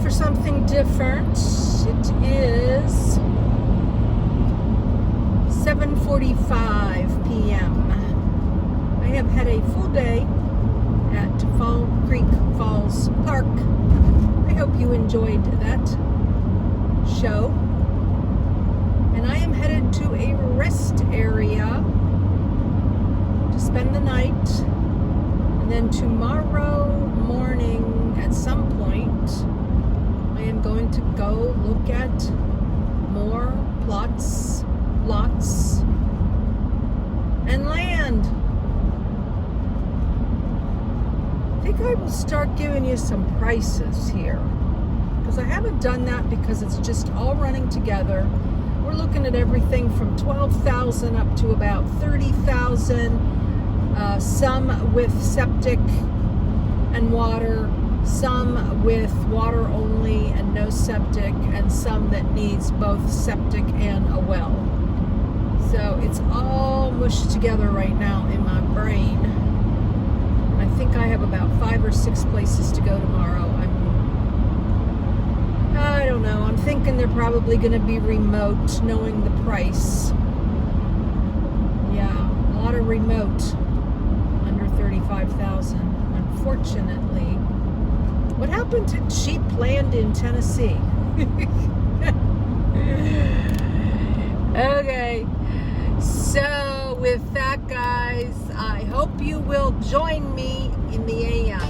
for something different. It is 7:45 p.m. I have had a full day at Fall Creek Falls Park. I hope you enjoyed that show. And I am headed to a rest area to spend the night. And then tomorrow morning at some point, I am going to go look at more lots, and land. I think I will start giving you some prices here, because I haven't done that because it's just all running together. We're looking at everything from $12,000 up to about $30,000. Some with septic and water, some with water only and no septic, and some that needs both septic and a well. So it's all mushed together right now in my brain. I think I have about 5 or 6 places to go tomorrow. I don't know. I'm thinking they're probably going to be remote, knowing the price. Yeah, a lot of remote under $35,000. Unfortunately, what happened to cheap land in Tennessee? Okay, so with that, guys, I hope you will join me in the AM.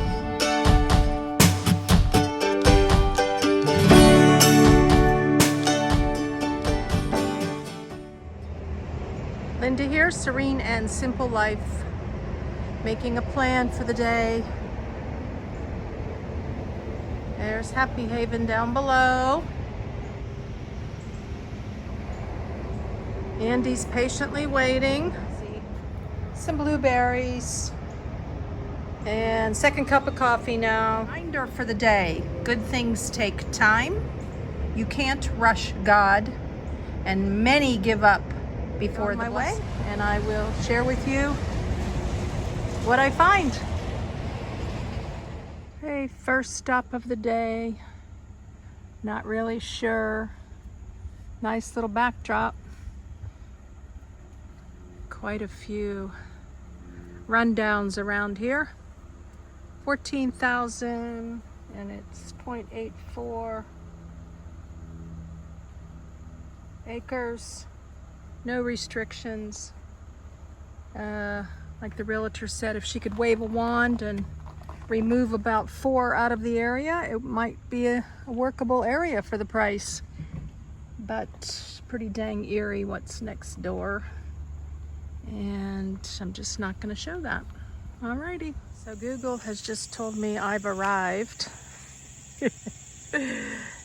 Linda here, Serene and Simple Life, making a plan for the day. There's Happy Haven down below. Andy's patiently waiting. Some blueberries. And second cup of coffee now. Reminder for the day, good things take time. You can't rush God. And many give up before the way. And I will share with you what I find. Okay, first stop of the day. Not really sure. Nice little backdrop. Quite a few rundowns around here. 14,000 and it's 0.84 acres. No restrictions. Like the realtor said, if she could wave a wand and remove about 4 out of the area, it might be a workable area for the price. But pretty dang eerie what's next door. And I'm just not going to show that. Alrighty. So Google has just told me I've arrived.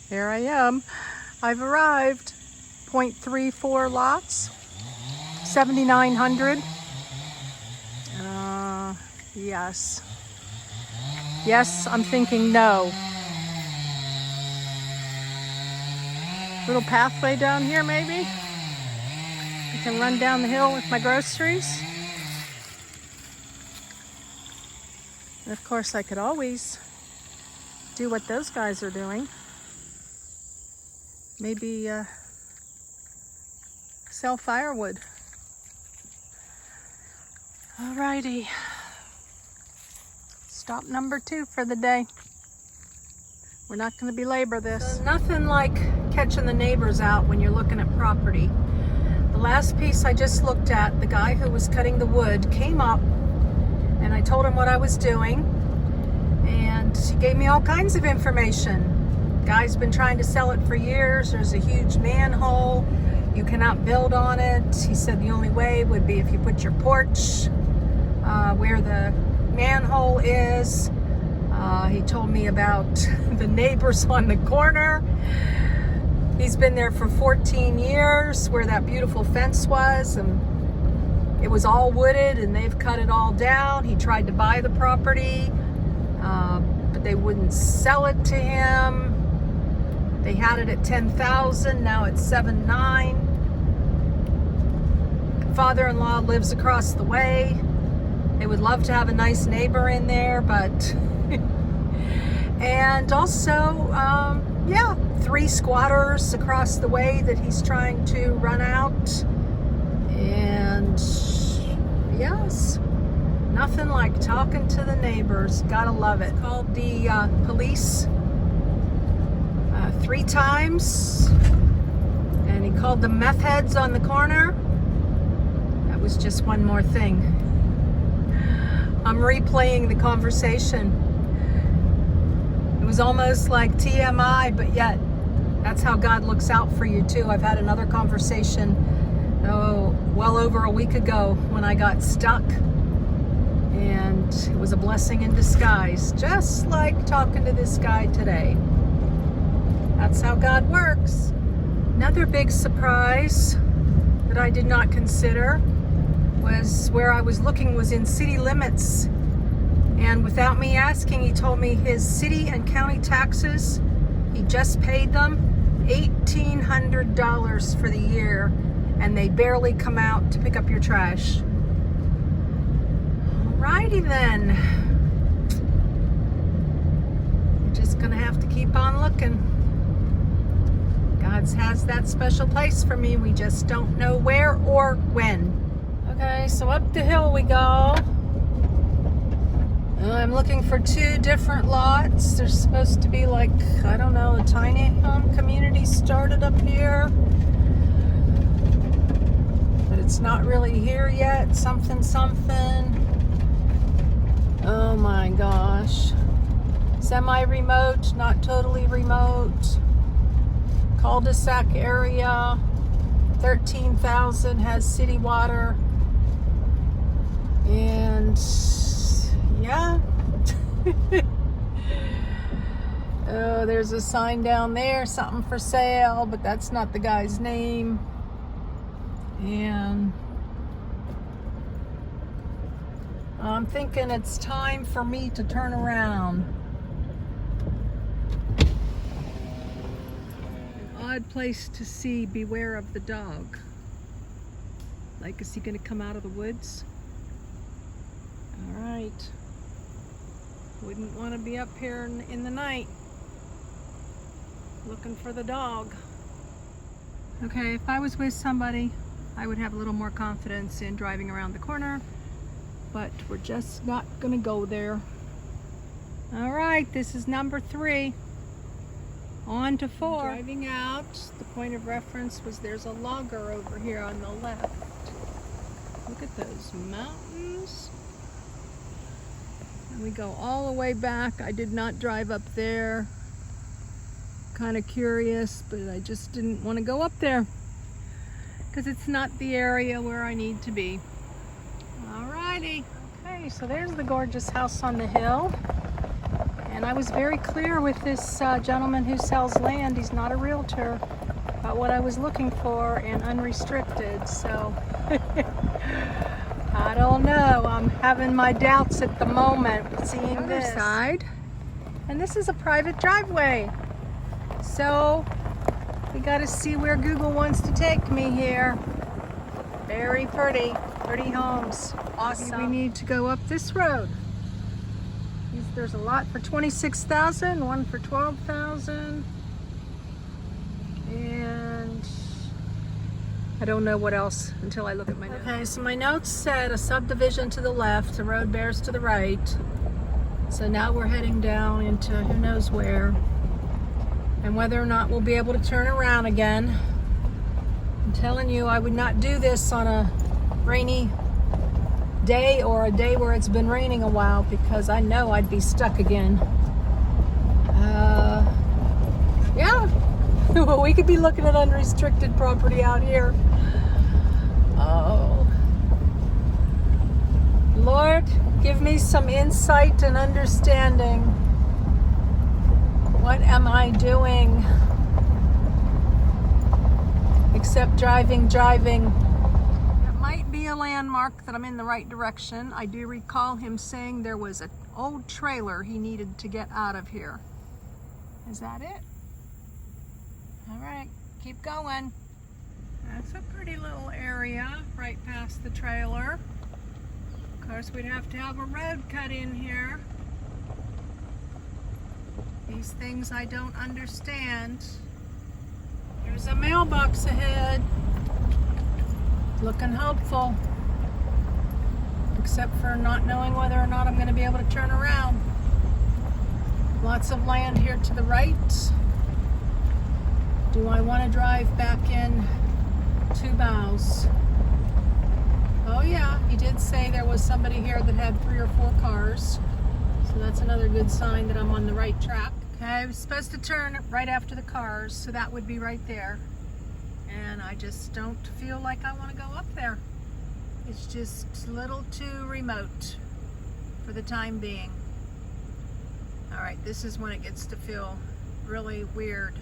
Here I am. I've arrived. 0.34 lots. 7,900. Yes. Yes, I'm thinking no. Little pathway down here, maybe. I can run down the hill with my groceries. And of course, I could always do what those guys are doing. Maybe sell firewood. Alrighty. Stop number 2 for the day. We're not going to belabor this. So nothing like catching the neighbors out when you're looking at property. The last piece I just looked at, the guy who was cutting the wood came up and I told him what I was doing, and he gave me all kinds of information. Guy's been trying to sell it for years. There's a huge manhole. You cannot build on it. He said the only way would be if you put your porch where the manhole is. He told me about the neighbors on the corner. He's been there for 14 years where that beautiful fence was, and it was all wooded and they've cut it all down. He tried to buy the property, but they wouldn't sell it to him. They had it at 10,000, now it's 7.9. Father-in-law lives across the way. They would love to have a nice neighbor in there, but And also, yeah, 3 squatters across the way that he's trying to run out. And yes, nothing like talking to the neighbors. Gotta love it. Called the police 3 times, and he called the meth heads on the corner. That was just one more thing. I'm replaying the conversation. It was almost like TMI, but yet that's how God looks out for you too. I've had another conversation, well over a week ago when I got stuck, and it was a blessing in disguise, just like talking to this guy today. That's how God works. Another big surprise that I did not consider was where I was looking was in city limits. And without me asking, he told me his city and county taxes, he just paid them $1,800 for the year, and they barely come out to pick up your trash. Alrighty then. We're just gonna have to keep on looking. God has that special place for me. We just don't know where or when. Okay, so up the hill we go. I'm looking for 2 different lots. There's supposed to be like, I don't know, a tiny home community started up here. But it's not really here yet. Something. Oh my gosh. Semi-remote, not totally remote. Cul-de-sac area. 13,000, has city water. And yeah. Oh, there's a sign down there, something for sale, but that's not the guy's name. And I'm thinking it's time for me to turn around. An odd place to see beware of the dog. Like, is he going to come out of the woods? All right. Wouldn't want to be up here in the night looking for the dog. Okay, if I was with somebody, I would have a little more confidence in driving around the corner, but we're just not gonna go there. All right, this is number 3. On to 4. Driving out, the point of reference was there's a logger over here on the left. Look at those mountains. And we go all the way back. I did not drive up there. Kind of curious, but I just didn't want to go up there because it's not the area where I need to be. Alrighty. Okay, so there's the gorgeous house on the hill. And I was very clear with this gentleman who sells land. He's not a realtor, about what I was looking for and unrestricted. So I don't know. I'm having my doubts at the moment with seeing this side. And this is a private driveway. So we got to see where Google wants to take me here. Very pretty homes. Awesome. Maybe we need to go up this road. There's a lot for $26,000, one for $12,000, and I don't know what else until I look at my notes. Okay, so my notes said a subdivision to the left, the road bears to the right. So now we're heading down into who knows where, and whether or not we'll be able to turn around again. I'm telling you, I would not do this on a rainy day or a day where it's been raining a while, because I know I'd be stuck again. Yeah. Well, we could be looking at unrestricted property out here. Oh. Lord, give me some insight and understanding. What am I doing? Except driving. Might be a landmark that I'm in the right direction. I do recall him saying there was an old trailer he needed to get out of here. Is that it? All right, keep going. That's a pretty little area right past the trailer. Of course, we'd have to have a road cut in here. These things I don't understand. There's a mailbox ahead. Looking hopeful. Except for not knowing whether or not I'm going to be able to turn around. Lots of land here to the right. Do I want to drive back in 2 bows? Oh yeah, he did say there was somebody here that had 3 or 4 cars. So that's another good sign that I'm on the right track. Okay, I was supposed to turn right after the cars, so that would be right there. And I just don't feel like I want to go up there. It's just a little too remote for the time being. All right, this is when it gets to feel really weird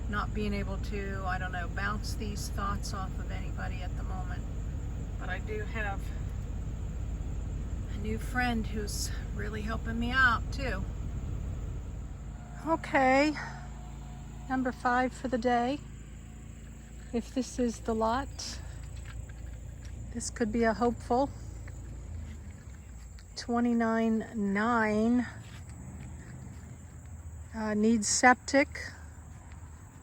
not being able to, I don't know, bounce these thoughts off of anybody at the moment. But I do have a new friend who's really helping me out too. Okay, number 5 for the day. If this is the lot, this could be a hopeful. 29.9. Needs septic.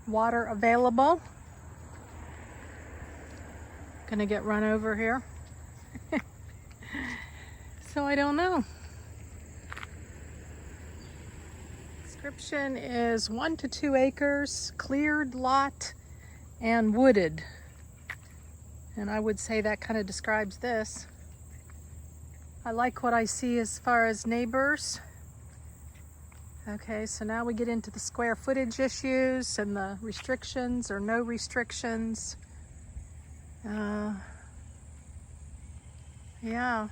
Water available. Gonna get run over here. So I don't know. Description is 1 to 2 acres, cleared lot, and wooded. And I would say that kind of describes this. I like what I see as far as neighbors. Okay, so now we get into the square footage issues and the restrictions or no restrictions. Yeah,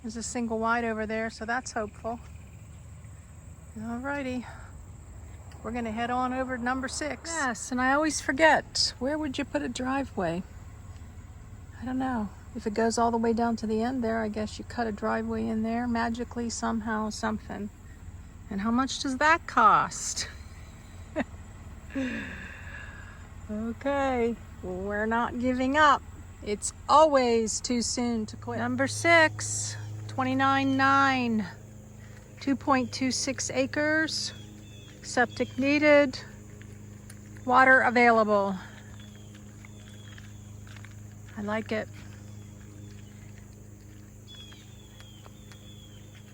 there's a single wide over there, so that's hopeful. Alrighty, we're gonna head on over to number 6. Yes, and I always forget, where would you put a driveway? I don't know. If it goes all the way down to the end there, I guess you cut a driveway in there magically, somehow, something. And how much does that cost? Okay, we're not giving up. It's always too soon to quit. Number 6, 29.9, 2.26 acres, septic needed, water available. I like it.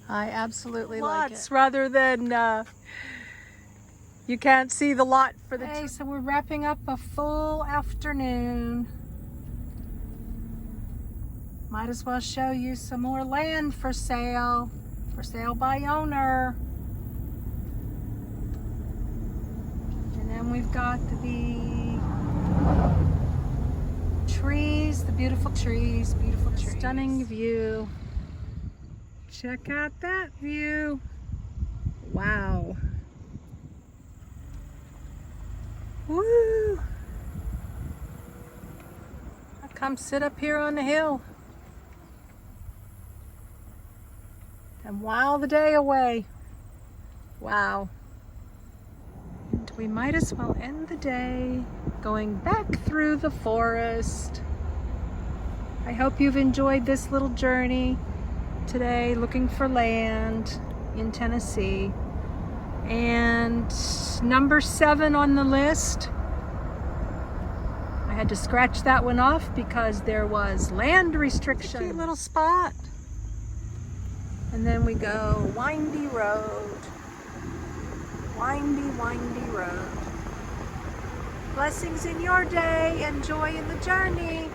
I absolutely like it. Rather than you can't see the lot for the day. So we're wrapping up a full afternoon. Might as well show you some more land for sale by owner. And then we've got the trees, the beautiful trees, stunning view. Check out that view. Wow. Woo! I'll come sit up here on the hill and while the day away. Wow. And we might as well end the day going back through the forest. I hope you've enjoyed this little journey today, looking for land in Tennessee. And number 7 on the list, I had to scratch that one off because there was land restriction. Cute little spot. And then we go windy road. Windy, windy road. Blessings in your day and joy in the journey.